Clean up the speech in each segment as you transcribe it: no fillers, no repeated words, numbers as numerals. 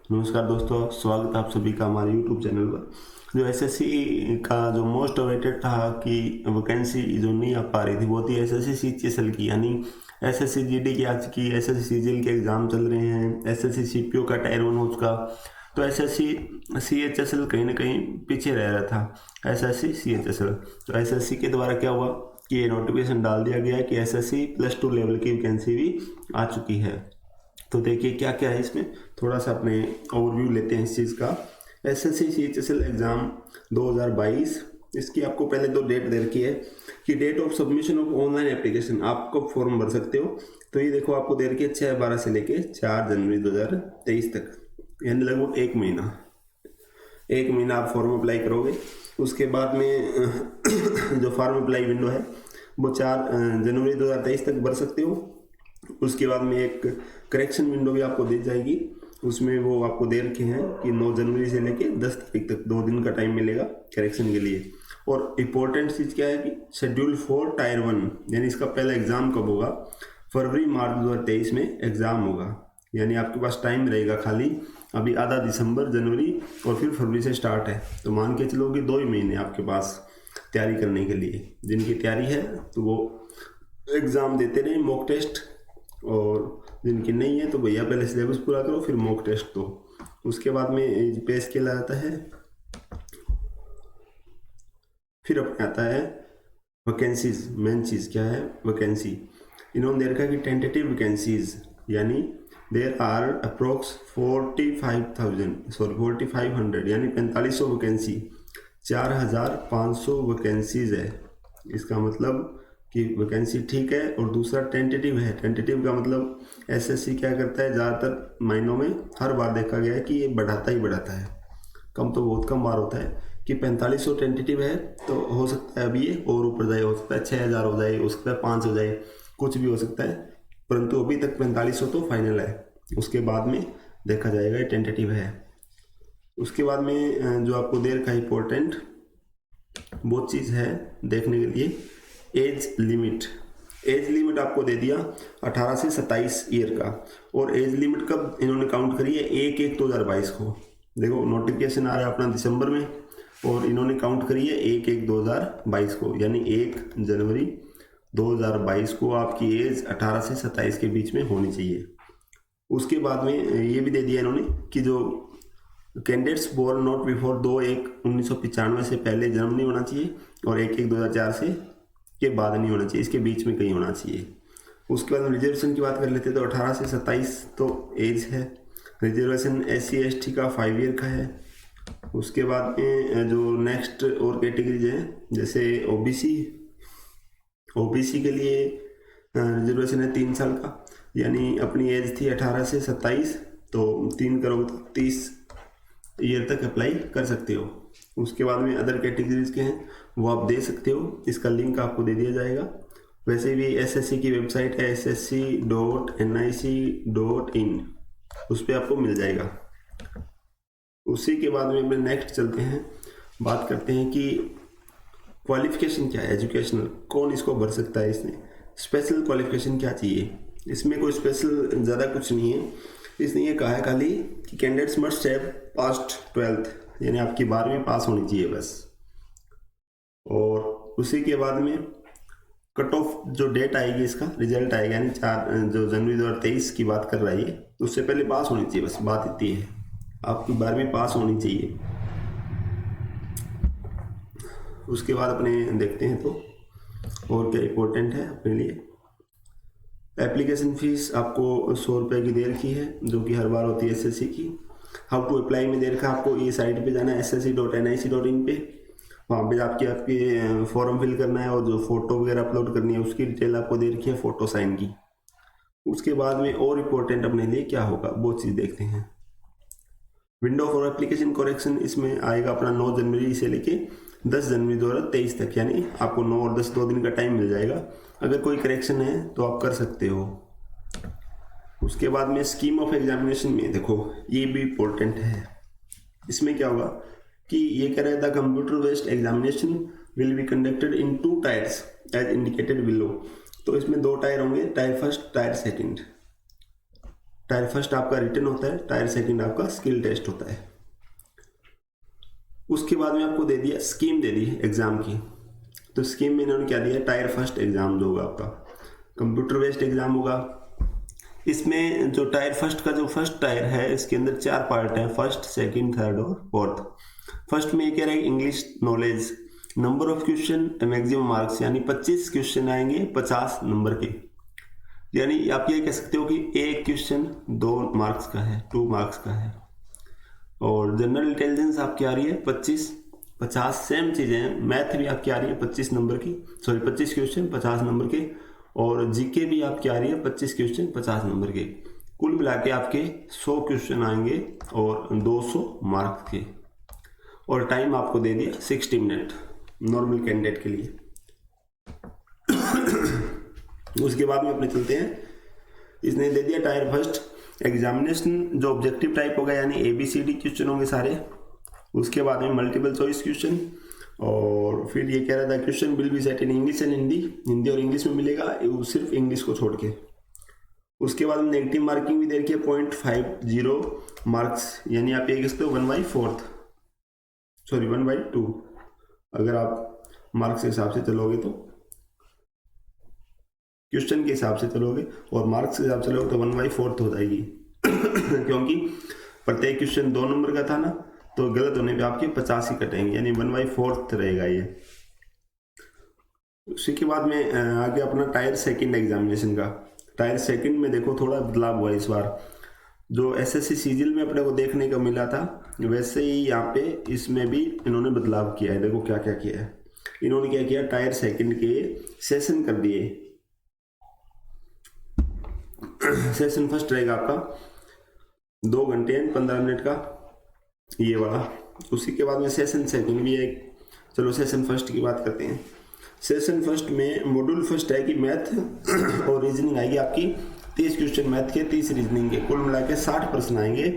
नमस्कार दोस्तों, स्वागत है आप सभी का हमारे YouTube चैनल पर। जो एसएससी का जो मोस्ट अवेटेड था कि वैकेंसी जो नहीं आ पा रही थी वो थी एसएससी सीएचएसएल की, यानी एसएससी जीडी की आज की, एसएससी सीजीएल के एग्जाम चल रहे हैं, एसएससी सीपीओ का टायर 1 हो चुका। तो एसएससी सीएचएसएल कहीं ना कहीं पीछे रह रहा था एसएससी सीएचएसएल। तो एसएससी के द्वारा क्या हुआ कि ये नोटिफिकेशन डाल दिया गया कि एसएससी +2 लेवल की वैकेंसी भी आ चुकी है। तो देखिए क्या क्या है इसमें, थोड़ा सा अपने ओवरव्यू लेते हैं इस चीज़ का। एसएससी सीएचएसएल एग्ज़ाम 2022, इसकी आपको पहले तो डेट दे रखी है कि date of submission of online application, आप कब फॉर्म भर सकते हो। तो ये देखो आपको दे रखी है 6/12 से लेके 4 जनवरी 2023 तक, यानी लगभग एक महीना आप फॉर्म अप्लाई करोगे। उसके बाद में जो फॉर्म अप्लाई विंडो है वो 4 जनवरी 2023 तक भर सकते हो। उसके बाद में एक करेक्शन विंडो भी आपको दी जाएगी, उसमें वो आपको दे रखे हैं कि 9 जनवरी से लेके 10 तारीख तक 2 दिन का टाइम मिलेगा करेक्शन के लिए। और इम्पोर्टेंट चीज़ क्या है कि शेड्यूल 4 टायर 1, यानी इसका पहला एग्ज़ाम कब होगा, फरवरी मार्च 2023 में एग्ज़ाम होगा। यानी आपके पास टाइम रहेगा खाली अभी आधा दिसंबर, जनवरी और फिर फरवरी से स्टार्ट है। तो मान के चलो कि 2 ही महीने आपके पास तैयारी करने के लिए। जिनकी तैयारी है तो वो एग्ज़ाम देते रहे, मॉक टेस्ट, और जिनकी नहीं है तो भैया पहले सिलेबस पूरा करो फिर मॉक टेस्ट दो। उसके बाद में पे स्केल आता है, फिर अपने आता है वैकेंसीज। मेन चीज़ क्या है, वैकेंसी। इन्होंने दे रखा है कि टेंटेटिव वैकेंसीज, यानी देर आर अप्रोक्स 4500 यानी 4500 वैकेंसी, 4500 वैकेंसीज है। इसका मतलब कि वैकेंसी ठीक है। और दूसरा टेंटेटिव है। टेंटेटिव का मतलब एसएससी क्या करता है, ज़्यादातर महीनों में हर बार देखा गया है कि ये बढ़ाता ही बढ़ाता है, कम तो बहुत कम बार होता है कि 4500 टेंटेटिव है। तो हो सकता है अभी ये और ऊपर जाए, हो सकता है 6000 हो जाए, हो सकता है 5 हो जाए, कुछ भी हो सकता है, परंतु अभी तक 4500 तो फाइनल है। उसके बाद में देखा जाएगा, ये टेंटेटिव है। उसके बाद में जो आपको दे रखा है इंपॉर्टेंट वो चीज़ है देखने के लिए, एज लिमिट आपको दे दिया 18 से 27 ईयर का। और एज लिमिट कब इन्होंने काउंट करी है, 1/1/2022 को। देखो नोटिफिकेशन आ रहा है अपना दिसंबर में, और इन्होंने काउंट करी है 1/1/2022 को, यानी 1 जनवरी 2022 को आपकी एज 18 से 27 के बीच में होनी चाहिए। उसके बाद में ये भी दे दिया इन्होंने कि जो कैंडिडेट्स बोर्न नॉट बिफोर 2/1/1995 से पहले जन्म नहीं होना चाहिए, और 1/1/2004 से के बाद नहीं होना चाहिए, इसके बीच में कहीं होना चाहिए। उसके बाद रिजर्वेशन की बात कर लेते हैं तो 18 से 27 तो एज है। रिजर्वेशन SC ST का 5 ईयर का है। उसके बाद में जो नेक्स्ट और कैटेगरीज हैं, जैसे ओबीसी के लिए रिजर्वेशन है 3 साल का, यानी अपनी एज थी 18 से 27, तो 3 करोगे तो 30 ईयर तक अप्लाई कर सकते हो। उसके बाद में अदर कैटेगरीज के हैं वो आप दे सकते हो, इसका लिंक आपको दे दिया जाएगा। वैसे भी एसएससी की वेबसाइट है ssc.nic.in, उस पर आपको मिल जाएगा। उसी के बाद में अपने नेक्स्ट चलते हैं, बात करते हैं कि क्वालिफिकेशन क्या है, एजुकेशनल, कौन इसको भर सकता है, इसमें स्पेशल क्वालिफिकेशन क्या चाहिए। इसमें कोई स्पेशल ज़्यादा कुछ नहीं है। इसने ये कहा है खाली कि candidates must have past 12th, यानी आपकी 12वीं पास होनी चाहिए बस। और उसी के बाद में कट ऑफ जो डेट आएगी, इसका रिजल्ट आएगा, यानी 4 जो जनवरी 2023 की बात कर रहा है ये, उससे पहले पास होनी चाहिए, बस बात इतनी है, आपकी 12वीं पास होनी चाहिए। उसके बाद अपने देखते हैं तो और क्या इम्पोर्टेंट है अपने लिए। एप्लीकेशन फ़ीस आपको 100 रुपये की दे रखी है, जो कि हर बार होती है एसएससी की। हाउ टू अप्लाई में दे रखा है आपको, ये साइट पे जाना है ssc.nic.in पे, वहाँ पे आपके फॉर्म फिल करना है, और जो फोटो वगैरह अपलोड करनी है उसकी डिटेल आपको दे रखी है, फोटो साइन की। उसके बाद में और इम्पोर्टेंट अपने लिए क्या होगा वो चीज़ देखते हैं। विंडो फॉर एप्लीकेशन करेक्शन इसमें आएगा अपना 9 जनवरी से लेके 10 जनवरी 2023 तक, यानी आपको 9 और 10 2 दिन का टाइम मिल जाएगा। अगर कोई करेक्शन है तो आप कर सकते हो। उसके बाद में स्कीम ऑफ एग्जामिनेशन में देखो, ये भी इम्पोर्टेंट है। इसमें क्या होगा कि ये कह रहा है the computer based examination will be conducted in 2 tiers as indicated below. तो इसमें 2 टायर होंगे, tier first, tier second. Tier first आपका रिटन होता है, टायर सेकंड आपका स्किल टेस्ट होता है। उसके बाद में आपको दे दिया स्कीम दे दी एग्जाम की। तो स्कीम में इन्होंने क्या दिया, टायर फर्स्ट एग्जाम जो होगा आपका कंप्यूटर बेस्ड एग्जाम होगा। इसमें जो टायर फर्स्ट का जो फर्स्ट टायर है, इसके अंदर 4 पार्ट है, फर्स्ट, सेकंड, थर्ड और फोर्थ। फर्स्ट में ये कह रहा है English knowledge, number of question maximum marks, यानी 25 क्वेश्चन आएंगे 50 नंबर के। यानी आप ये कह सकते हो कि एक क्वेश्चन 2 मार्क्स का है, 2 मार्क्स का है। और जनरल इंटेलिजेंस आपकी आ रही है 50 सेम चीज़ें। मैथ भी आपकी आ रही है 25 नंबर की, सॉरी 25 क्वेश्चन 50 नंबर के। और जीके भी आपकी आ रही है 25 क्वेश्चन 50 नंबर के। कुल मिला के आपके 100 क्वेश्चन आएंगे और 200 मार्क्स के। और टाइम आपको दे दिया 60 मिनट नॉर्मल कैंडिडेट के लिए। उसके बाद में अपने चलते हैं, इसने दे दिया टायर फर्स्ट एग्जामिनेशन जो ऑब्जेक्टिव टाइप होगा, यानी ABCD क्वेश्चन होंगे सारे। उसके बाद में मल्टीपल चॉइस क्वेश्चन, और फिर ये कह रहा था question will be set in English and Hindi, Hindi और इंग्लिश में मिलेगा, सिर्फ इंग्लिश को छोड़ के। उसके बाद में नेगेटिव मार्किंग भी दे रखी है 0.50 मार्क्स, यानी आप ये कह सकते हो 1/4, सॉरी 1/2 अगर आप मार्क्स के हिसाब से चलोगे तो, क्वेश्चन के हिसाब से चलोगे और मार्क्स के हिसाब से चलोगे तो 1/4 हो जाएगी। क्योंकि प्रत्येक क्वेश्चन 2 नंबर का था ना, तो गलत होने पे आपके 50 ही कटेंगे, यानी 1/4 रहेगा ये। उसी के बाद में आगे अपना टायर सेकंड एग्जामिनेशन का। टायर सेकंड में देखो थोड़ा बदलाव हुआ इस बार, जो SSC सीजीएल में अपने को देखने को मिला था, वैसे ही यहाँ पे इसमें भी इन्होंने बदलाव किया है। देखो क्या क्या किया है इन्होंने, क्या किया, टायर सेकंड के सेशन कर दिए। सेशन फर्स्ट रहेगा आपका 2 घंटे 15 मिनट का, ये वाला। उसी के बाद में सेशन सेकंड भी है। चलो सेशन फर्स्ट की बात करते हैं। सेशन फर्स्ट में मॉड्यूल फर्स्ट है कि मैथ और रीजनिंग आएगी आपकी 30 क्वेश्चन मैथ के, 30 रीजनिंग के, कुल मिला के 60 प्रश्न आएंगे।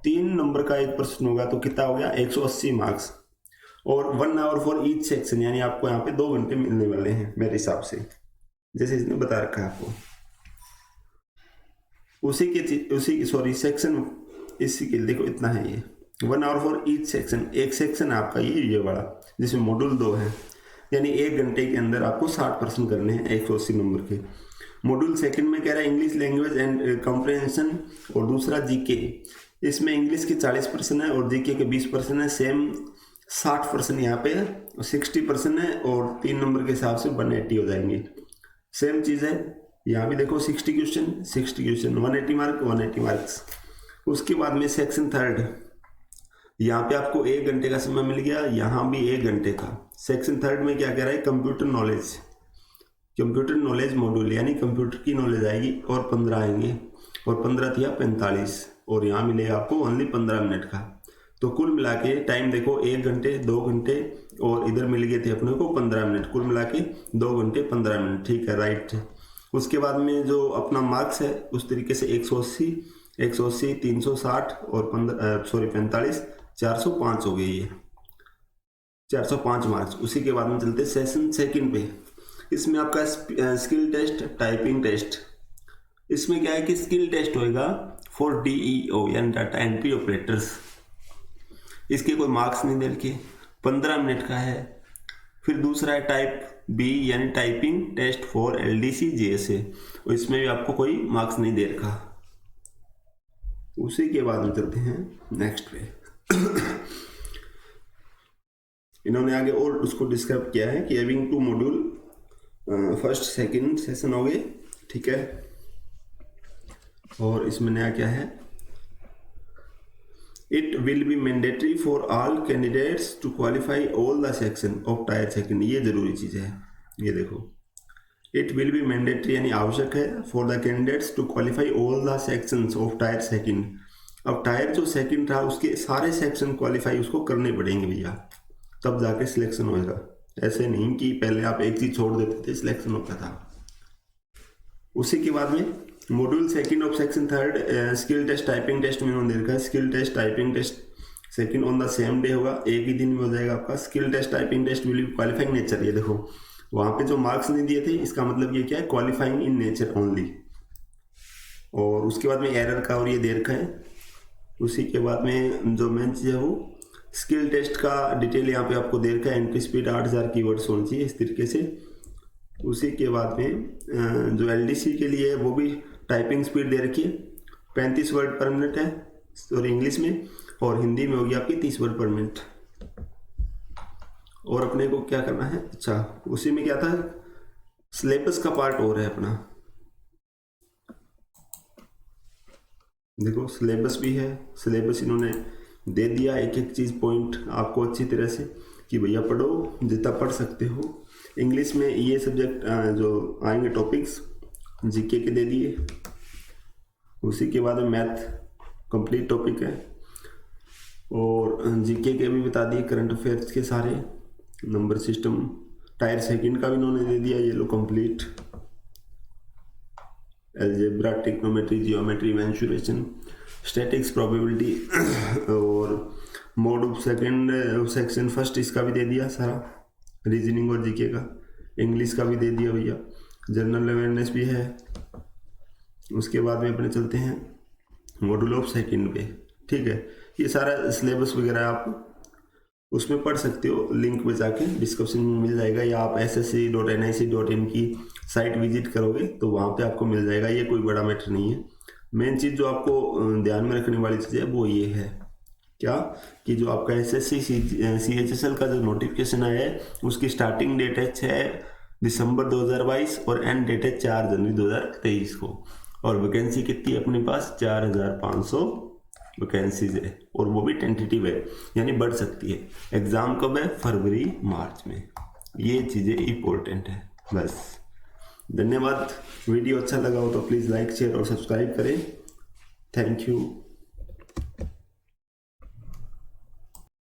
3 नंबर का एक प्रश्न होगा तो कितना हो गया, 180 मार्क्स। और 1 आवर फॉर ईच सेक्शन, यानी आपको यहाँ पे 2 घंटे मिलने वाले हैं मेरे हिसाब से, जैसे इसने बता रखा है आपको। सेक्शन इसी के देखो इतना है, ये 1 आवर फॉर ईच सेक्शन, एक सेक्शन आपका ये वाला जिसमें मॉड्यूल 2 है, यानी 1 घंटे के अंदर आपको 60 प्रश्न करने हैं 180 नंबर के। मॉड्यूल सेकंड में कह रहा है इंग्लिश लैंग्वेज एंड कॉम्प्रिहेंशन, और दूसरा जीके। इसमें इंग्लिश के 40% है और जीके के 20% है, सेम 60% यहाँ पे है, 60% है, और 3 नंबर के हिसाब से 180 हो जाएंगे। सेम चीज़ है यहाँ भी देखो, 60 क्वेश्चन 180 मार्क 180 मार्क्स। उसके बाद में सेक्शन थर्ड, यहाँ पे आपको 1 घंटे का समय मिल गया, यहाँ भी 1 घंटे का। सेक्शन थर्ड में क्या कह रहा है, कंप्यूटर नॉलेज मॉड्यूल, यानी कंप्यूटर की नॉलेज आएगी और 15 आएंगे, और 15 थिया 45, और यहाँ मिलेगा आपको ओनली 15 मिनट का। तो कुल मिला के टाइम देखो 1 घंटे 2 घंटे और इधर मिल गए थे अपने को 15 मिनट, कुल मिला के 2 घंटे 15 मिनट, ठीक है, राइट। उसके बाद में जो अपना मार्क्स है उस तरीके से 180 360 और 45 405 हो गए, ये 405 मार्क्स। उसी के बाद में चलते सेशन सेकंड पे। इसमें आपका स्किल टेस्ट, टाइपिंग टेस्ट। इसमें क्या है कि स्किल टेस्ट होएगा फॉर DEO यानी डाटा एंट्री ऑपरेटर्स। इसके कोई मार्क्स नहीं दे रखे, 15 मिनट का है। फिर दूसरा है टाइप B यानी typing test for LDC GSA, और इसमें भी आपको कोई मार्क्स नहीं दे रखा। उसी के बाद में चलते हैं नेक्स्ट पे। इन्होंने आगे और उसको डिस्क्राइब किया है कि having 2 module, first second session हो गए, ठीक है। और इसमें नया क्या है, it will be mandatory for all candidates to qualify all the section of tier second. ये जरूरी चीज़ है, ये देखो, इट विल बी मैंडेटरी यानी आवश्यक है for the candidates to qualify all the sections of tier second. अब टायर जो सेकंड था उसके सारे सेक्शन क्वालिफाई उसको करने पड़ेंगे भैया, तब जाके सिलेक्शन होगा। ऐसे नहीं कि पहले आप एक चीज छोड़ देते थे सिलेक्शन होता था। उसी के बाद में module second of section third skill test typing test में उन्होंने देखा है। Skill test typing test second on the same day होगा, एक ही दिन में हो जाएगा आपका। Skill test typing test will be qualifying nature. ये देखो वहां पे जो मार्क्स नहीं दिए थे, इसका मतलब ये क्या है, क्वालिफाइंग इन नेचर ओनली। और उसके बाद में एरर का और ये दे रखा है। उसी के बाद में जो मेन चीज़ है वो स्किल टेस्ट का डिटेल यहाँ पे आपको दे रखा है। एंट्री स्पीड 8000 कीवर्ड्स होनी चाहिए इस तरीके से। उसी के बाद में जो LDC के लिए वो भी टाइपिंग स्पीड दे रखी है, 35 वर्ड पर मिनट है और इंग्लिश में, और हिंदी में होगी आपकी 30 वर्ड पर मिनट। और अपने को क्या करना है, अच्छा उसी में क्या था, सिलेबस का पार्ट और है अपना, देखो सिलेबस भी है। सिलेबस इन्होंने दे दिया, एक एक चीज़ पॉइंट आपको अच्छी तरह से कि भैया पढ़ो जितना पढ़ सकते हो। इंग्लिश में ये सब्जेक्ट जो आएंगे टॉपिक्स जीके के दे दिए। उसी के बाद में मैथ कंप्लीट टॉपिक है, और जीके के भी बता दिए, करंट अफेयर्स के सारे, नंबर सिस्टम, टायर सेकंड का भी इन्होंने दे दिया, ये लो complete, algebra, trigonometry, geometry, mensuration, statistics, probability और mode of second section first इसका भी दे दिया सारा, रीजनिंग और जीके का, इंग्लिश का भी दे दिया भैया, जनरल अवेयरनेस भी है। उसके बाद में अपने चलते हैं मॉड्यूल ऑफ सेकंड पे, ठीक है। ये सारा सिलेबस वगैरह आप उसमें पढ़ सकते हो, लिंक में जाके डिस्क्रिप्शन में मिल जाएगा, या आप ssc.nic.in की साइट विजिट करोगे तो वहाँ पे आपको मिल जाएगा। ये कोई बड़ा मैटर नहीं है। मेन चीज़ जो आपको ध्यान में रखने वाली चीज़ है वो ये है क्या, कि जो आपका SSC CHSL का जो नोटिफिकेशन आया है उसकी स्टार्टिंग डेट है 6 दिसंबर 2022 और एंड डेट है 4 जनवरी 2023 को, और वैकेंसी कितनी है अपने पास, 4500 वैकेंसीज है, और वो भी टेंटेटिव है, यानी बढ़ सकती है। एग्ज़ाम कब है, फरवरी मार्च में। ये चीज़ें इम्पोर्टेंट है बस। धन्यवाद। वीडियो अच्छा लगा हो तो प्लीज़ लाइक शेयर और सब्सक्राइब करें। Thank you.